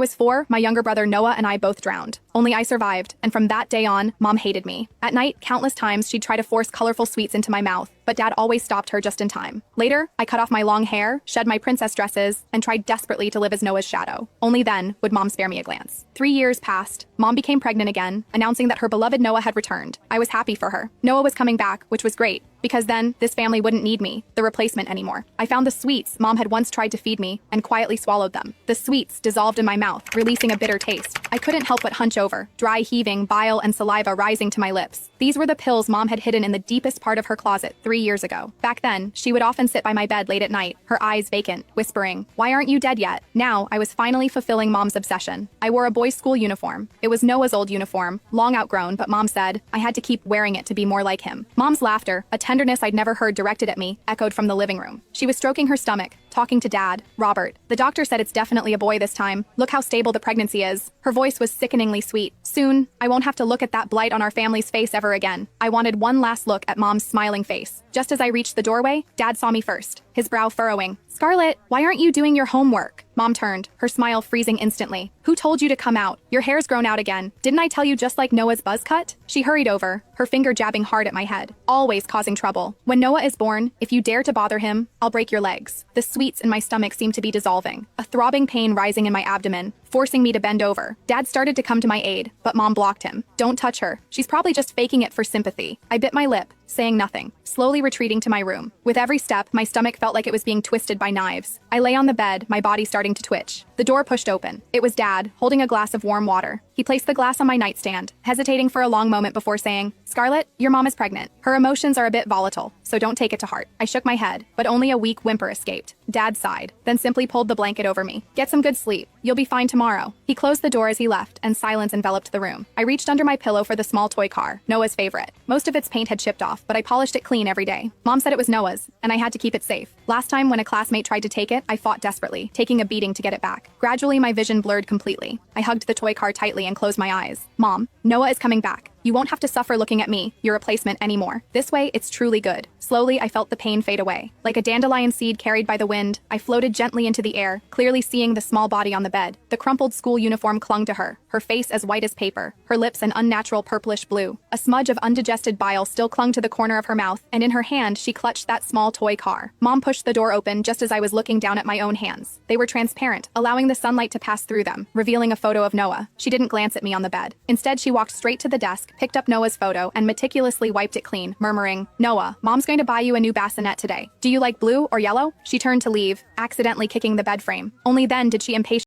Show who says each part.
Speaker 1: I was 4, my younger brother Noah and I both drowned. Only I survived, and from that day on, Mom hated me. At night, countless times she'd try to force colorful sweets into my mouth, but Dad always stopped her just in time. Later, I cut off my long hair, shed my princess dresses, and tried desperately to live as Noah's shadow. Only then would Mom spare me a glance. 3 years passed. Mom became pregnant again, announcing that her beloved Noah had returned. I was happy for her. Noah was coming back, which was great, because then this family wouldn't need me, the replacement, anymore. I found the sweets Mom had once tried to feed me and quietly swallowed them. The sweets dissolved in my mouth, releasing a bitter taste. I couldn't help but hunch over, dry heaving, bile and saliva rising to my lips. These were the pills Mom had hidden in the deepest part of her closet 3 years ago. Back then, she would often sit by my bed late at night, her eyes vacant, whispering, "Why aren't you dead yet?" Now, I was finally fulfilling Mom's obsession. I wore a boys' school uniform. It was Noah's old uniform, long outgrown, but Mom said I had to keep wearing it to be more like him. Mom's laughter, a tenderness I'd never heard directed at me, echoed from the living room. She was stroking her stomach, talking to Dad, Robert. "The doctor said it's definitely a boy this time. Look how stable the pregnancy is." Her voice was sickeningly sweet. "Soon, I won't have to look at that blight on our family's face ever again." I wanted one last look at Mom's smiling face. Just as I reached the doorway, Dad saw me first, his brow furrowing. "Scarlett, why aren't you doing your homework?" Mom turned, her smile freezing instantly. "Who told you to come out? Your hair's grown out again. Didn't I tell you, just like Noah's buzz cut?" She hurried over, her finger jabbing hard at my head, always causing trouble. "When Noah is born, if you dare to bother him, I'll break your legs." The sweets in my stomach seemed to be dissolving, a throbbing pain rising in my abdomen, forcing me to bend over. Dad started to come to my aid, but Mom blocked him. "Don't touch her. She's probably just faking it for sympathy." I bit my lip, saying nothing, slowly retreating to my room. With every step, my stomach felt like it was being twisted by knives. I lay on the bed, my body starting to twitch. The door pushed open. It was Dad, holding a glass of warm water. He placed the glass on my nightstand, hesitating for a long moment before saying, "Scarlett, your mom is pregnant. Her emotions are a bit volatile, so don't take it to heart." I shook my head, but only a weak whimper escaped. Dad sighed, then simply pulled the blanket over me. "Get some good sleep. You'll be fine tomorrow." He closed the door as he left, and silence enveloped the room. I reached under my pillow for the small toy car, Noah's favorite. Most of its paint had chipped off, but I polished it clean every day. Mom said it was Noah's, and I had to keep it safe. Last time when a classmate tried to take it, I fought desperately, taking a beating to get it back. Gradually, my vision blurred completely. I hugged the toy car tightly and closed my eyes. "Mom, Noah is coming back. You won't have to suffer looking at me, your replacement, anymore. This way, it's truly good." Slowly, I felt the pain fade away. Like a dandelion seed carried by the wind, I floated gently into the air, clearly seeing the small body on the bed. The crumpled school uniform clung to her face as white as paper, her lips an unnatural purplish blue. A smudge of undigested bile still clung to the corner of her mouth, and in her hand, she clutched that small toy car. Mom pushed the door open just as I was looking down at my own hands. They were transparent, allowing the sunlight to pass through them, revealing a photo of Noah. She didn't glance at me on the bed. Instead, she walked straight to the desk, picked up Noah's photo, and meticulously wiped it clean, murmuring, "Noah, Mom's going to buy you a new bassinet today. Do you like blue or yellow?" She turned to leave, accidentally kicking the bed frame. Only then did she impatiently